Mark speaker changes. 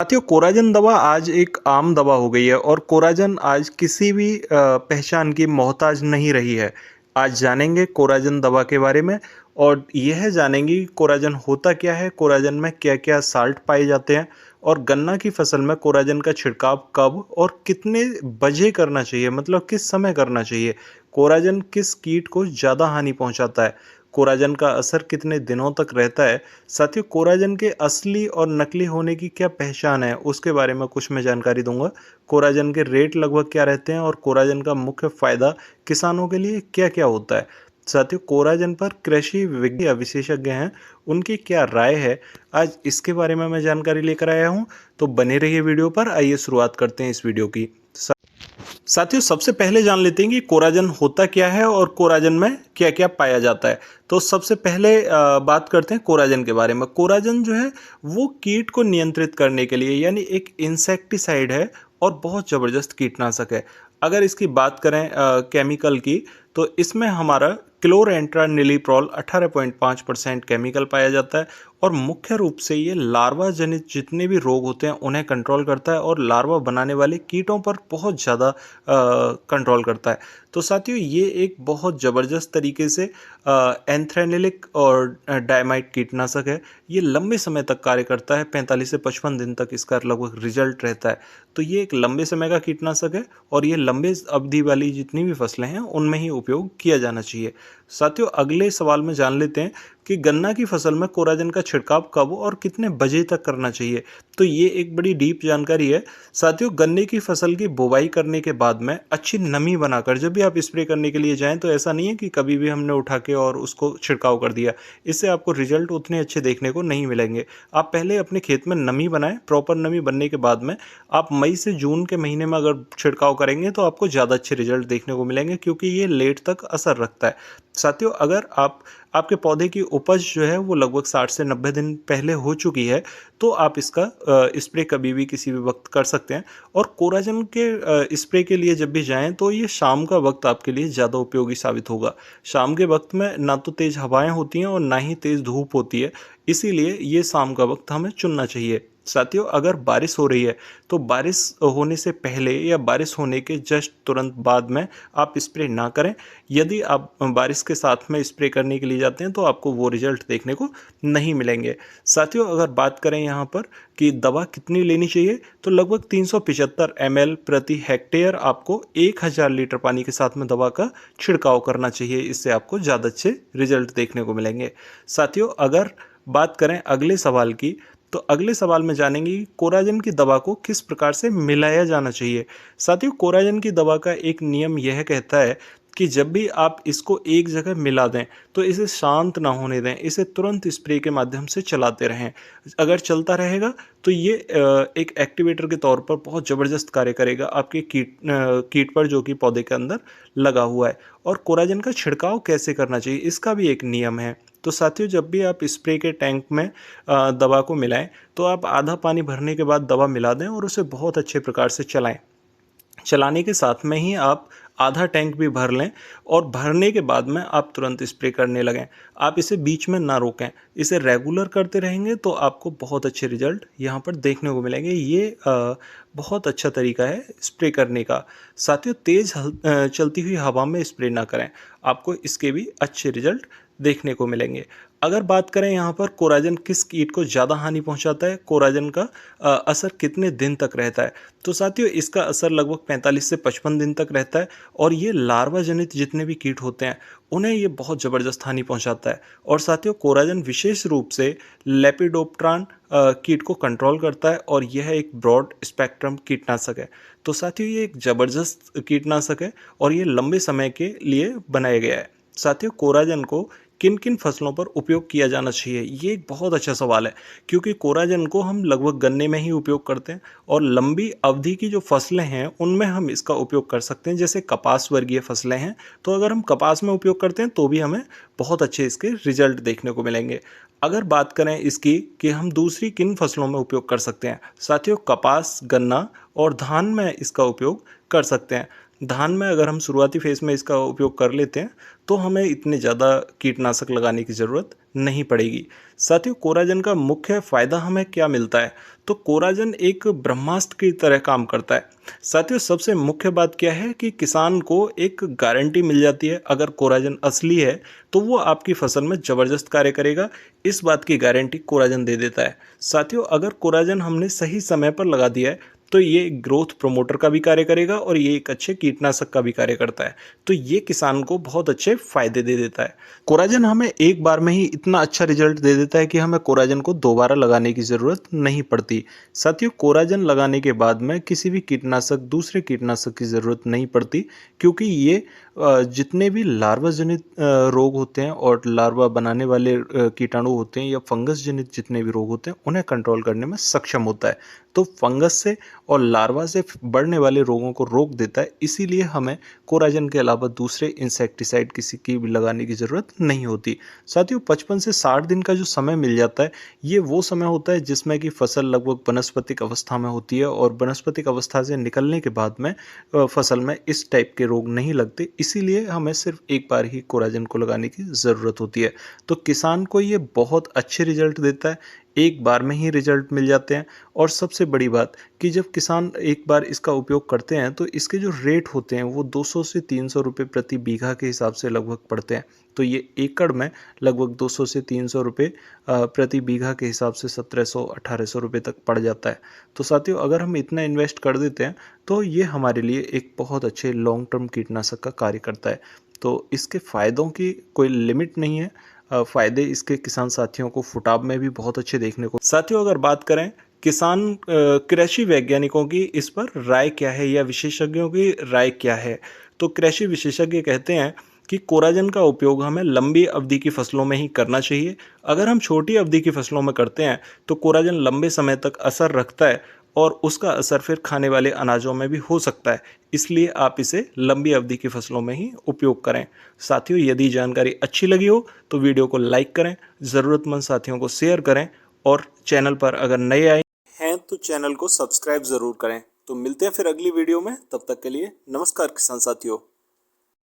Speaker 1: साथियों, कोराजन दवा आज एक आम दवा हो गई है और कोराजन आज किसी भी पहचान की मोहताज नहीं रही है। आज जानेंगे कोराजन दवा के बारे में और यह जानेंगे कि कोराजन होता क्या है, कोराजन में क्या-क्या साल्ट पाए जाते हैं और गन्ना की फसल में कोराजन का छिड़काव कब और कितने बजे करना चाहिए, मतलब किस समय करना चाहिए। कोराजन किस कीट को ज़्यादा हानि पहुंचाता है, कोराजन का असर कितने दिनों तक रहता है। साथियों, कोराजन के असली और नकली होने की क्या पहचान है, उसके बारे में कुछ मैं जानकारी दूंगा। कोराजन के रेट लगभग क्या रहते हैं और कोराजन का मुख्य फायदा किसानों के लिए क्या क्या होता है। साथियों, कोराजन पर कृषि विशेषज्ञ हैं, उनकी क्या राय है, आज इसके बारे में मैं जानकारी लेकर आया हूं। तो बने रहिए वीडियो पर। आइए शुरुआत करते हैं इस वीडियो की। साथियों, सबसे पहले जान लेते हैं कि कोराजन होता क्या है और कोराजन में क्या क्या पाया जाता है। तो सबसे पहले बात करते हैं कोराजन के बारे में। कोराजन जो है वो कीट को नियंत्रित करने के लिए, यानी एक इंसेक्टिसाइड है और बहुत ज़बरदस्त कीटनाशक है। अगर इसकी बात करें केमिकल की, तो इसमें हमारा क्लोरेंट्रानिलीप्रोल 18.5% केमिकल पाया जाता है और मुख्य रूप से ये लार्वा जनित जितने भी रोग होते हैं उन्हें कंट्रोल करता है और लार्वा बनाने वाले कीटों पर बहुत ज़्यादा कंट्रोल करता है। तो साथियों, ये एक बहुत ज़बरदस्त तरीके से एंथ्रेनिलिक और डायमाइट कीटनाशक है। ये लंबे समय तक कार्य करता है, 45 से 55 दिन तक इसका लगभग रिजल्ट रहता है। तो ये एक लंबे समय का कीटनाशक है और ये लंबे अवधि वाली जितनी भी फसलें हैं उनमें ही उपयोग किया जाना चाहिए। साथियों, अगले सवाल में जान लेते हैं कि गन्ना की फसल में कोराजन का छिड़काव कब और कितने बजे तक करना चाहिए। तो ये एक बड़ी डीप जानकारी है। साथियों, गन्ने की फसल की बुवाई करने के बाद में अच्छी नमी बनाकर जब भी आप स्प्रे करने के लिए जाएं, तो ऐसा नहीं है कि कभी भी हमने उठा के और उसको छिड़काव कर दिया। इससे आपको रिजल्ट उतने अच्छे देखने को नहीं मिलेंगे। आप पहले अपने खेत में नमी बनाएं। प्रॉपर नमी बनने के बाद में आप मई से जून के महीने में अगर छिड़काव करेंगे तो आपको ज़्यादा अच्छे रिजल्ट देखने को मिलेंगे, क्योंकि ये लेट तक असर रखता है। साथियों, अगर आपके पौधे की उपज जो है वो लगभग 60 से 90 दिन पहले हो चुकी है, तो आप इसका स्प्रे कभी भी किसी भी वक्त कर सकते हैं। और कोराजन के स्प्रे के लिए जब भी जाएं तो ये शाम का वक्त आपके लिए ज़्यादा उपयोगी साबित होगा। शाम के वक्त में ना तो तेज़ हवाएं होती हैं और ना ही तेज़ धूप होती है, इसीलिए ये शाम का वक्त हमें चुनना चाहिए। साथियों, अगर बारिश हो रही है तो बारिश होने से पहले या बारिश होने के जस्ट तुरंत बाद में आप स्प्रे ना करें। यदि आप बारिश के साथ में स्प्रे करने के लिए जाते हैं तो आपको वो रिजल्ट देखने को नहीं मिलेंगे। साथियों, अगर बात करें यहाँ पर कि दवा कितनी लेनी चाहिए, तो लगभग 375 ml प्रति हेक्टेयर आपको 1000 लीटर पानी के साथ में दवा का छिड़काव करना चाहिए। इससे आपको ज़्यादा अच्छे रिजल्ट देखने को मिलेंगे। साथियों, अगर बात करें अगले सवाल की, तो अगले सवाल में जानेंगे कि कोराजन की दवा को किस प्रकार से मिलाया जाना चाहिए। साथियों, कोराजन की दवा का एक नियम यह कहता है कि जब भी आप इसको एक जगह मिला दें तो इसे शांत ना होने दें, इसे तुरंत स्प्रे के माध्यम से चलाते रहें। अगर चलता रहेगा तो ये एक एक्टिवेटर के तौर पर बहुत ज़बरदस्त कार्य करेगा आपके कीट पर जो कि पौधे के अंदर लगा हुआ है। और कोराजन का छिड़काव कैसे करना चाहिए, इसका भी एक नियम है। तो साथियों, जब भी आप स्प्रे के टैंक में दवा को मिलाएं तो आप आधा पानी भरने के बाद दवा मिला दें और उसे बहुत अच्छे प्रकार से चलाएं। चलाने के साथ में ही आप आधा टैंक भी भर लें और भरने के बाद में आप तुरंत स्प्रे करने लगें। आप इसे बीच में ना रोकें, इसे रेगुलर करते रहेंगे तो आपको बहुत अच्छे रिजल्ट यहाँ पर देखने को मिलेंगे। ये बहुत अच्छा तरीका है स्प्रे करने का। साथियों, तेज़ चलती हुई हवा में स्प्रे ना करें, आपको इसके भी अच्छे रिजल्ट देखने को मिलेंगे। अगर बात करें यहाँ पर कोराजन किस कीट को ज़्यादा हानि पहुँचाता है, कोराजन का असर कितने दिन तक रहता है, तो साथियों इसका असर लगभग 45 से 55 दिन तक रहता है और ये लार्वा जनित जितने भी कीट होते हैं उन्हें ये बहुत ज़बरदस्त हानि पहुँचाता है। और साथियों, कोराजन विशेष रूप से लेपिडोप्टेरान कीट को कंट्रोल करता है और यह एक ब्रॉड स्पेक्ट्रम कीटनाशक है। तो साथियों, ये एक ज़बरदस्त कीटनाशक है और ये लंबे समय के लिए बनाया गया है। साथियों, कोराजन को किन किन फसलों पर उपयोग किया जाना चाहिए, ये एक बहुत अच्छा सवाल है, क्योंकि कोराजन को हम लगभग गन्ने में ही उपयोग करते हैं और लंबी अवधि की जो फसलें हैं उनमें हम इसका उपयोग कर सकते हैं। जैसे कपास वर्गीय फसलें हैं, तो अगर हम कपास में उपयोग करते हैं तो भी हमें बहुत अच्छे इसके रिजल्ट देखने को मिलेंगे। अगर बात करें इसकी कि हम दूसरी किन फसलों में उपयोग कर सकते हैं, साथियों कपास, गन्ना और धान में इसका उपयोग कर सकते हैं। धान में अगर हम शुरुआती फेज़ में इसका उपयोग कर लेते हैं तो हमें इतने ज़्यादा कीटनाशक लगाने की ज़रूरत नहीं पड़ेगी। साथियों, कोराजन का मुख्य फ़ायदा हमें क्या मिलता है? तो कोराजन एक ब्रह्मास्त्र की तरह काम करता है। साथियों, सबसे मुख्य बात क्या है कि किसान को एक गारंटी मिल जाती है, अगर कोराजन असली है तो वो आपकी फसल में ज़बरदस्त कार्य करेगा। इस बात की गारंटी कोराजन दे देता है। साथियों, अगर कोराजन हमने सही समय पर लगा दिया है तो ये ग्रोथ प्रमोटर का भी कार्य करेगा और ये एक अच्छे कीटनाशक का भी कार्य करता है। तो ये किसान को बहुत अच्छे फायदे दे देता है। कोराजन हमें एक बार में ही इतना अच्छा रिजल्ट दे देता है कि हमें कोराजन को दोबारा लगाने की ज़रूरत नहीं पड़ती। साथियों, कोराजन लगाने के बाद में किसी भी कीटनाशक, दूसरे कीटनाशक की ज़रूरत नहीं पड़ती, क्योंकि ये जितने भी लार्वा जनित रोग होते हैं और लार्वा बनाने वाले कीटाणु होते हैं या फंगस जनित जितने भी रोग होते हैं, उन्हें कंट्रोल करने में सक्षम होता है। तो फंगस से और लार्वा से बढ़ने वाले रोगों को रोक देता है। इसीलिए हमें कोराजन के अलावा दूसरे इंसेक्टिसाइड किसी की भी लगाने की ज़रूरत नहीं होती। साथियों, 55 से 60 दिन का जो समय मिल जाता है, ये वो समय होता है जिसमें कि फसल लगभग वानस्पतिक अवस्था में होती है और वानस्पतिक अवस्था से निकलने के बाद में फसल में इस टाइप के रोग नहीं लगते। इसीलिए हमें सिर्फ एक बार ही कोराजन को लगाने की ज़रूरत होती है। तो किसान को ये बहुत अच्छे रिजल्ट देता है, एक बार में ही रिजल्ट मिल जाते हैं। और सबसे बड़ी बात कि जब किसान एक बार इसका उपयोग करते हैं तो इसके जो रेट होते हैं वो 200 से 300 रुपये प्रति बीघा के हिसाब से लगभग पड़ते हैं। तो ये एकड़ में लगभग 200 से 300 रुपये प्रति बीघा के हिसाब से 1700-1800 रुपये तक पड़ जाता है। तो साथियों, अगर हम इतना इन्वेस्ट कर देते हैं तो ये हमारे लिए एक बहुत अच्छे लॉन्ग टर्म कीटनाशक का कार्य करता है। तो इसके फ़ायदों की कोई लिमिट नहीं है। फ़ायदे इसके किसान साथियों को फुटाव में भी बहुत अच्छे देखने को। साथियों, अगर बात करें किसान कृषि वैज्ञानिकों की इस पर राय क्या है या विशेषज्ञों की राय क्या है, तो कृषि विशेषज्ञ कहते हैं कि कोराजन का उपयोग हमें लंबी अवधि की फसलों में ही करना चाहिए। अगर हम छोटी अवधि की फसलों में करते हैं तो कोराजन लंबे समय तक असर रखता है और उसका असर फिर खाने वाले अनाजों में भी हो सकता है। इसलिए आप इसे लंबी अवधि की फसलों में ही उपयोग करें। साथियों, यदि जानकारी अच्छी लगी हो तो वीडियो को लाइक करें, ज़रूरतमंद साथियों को शेयर करें और चैनल पर अगर नए आए हैं तो चैनल को सब्सक्राइब ज़रूर करें। तो मिलते हैं फिर अगली वीडियो में, तब तक के लिए नमस्कार किसान साथियों।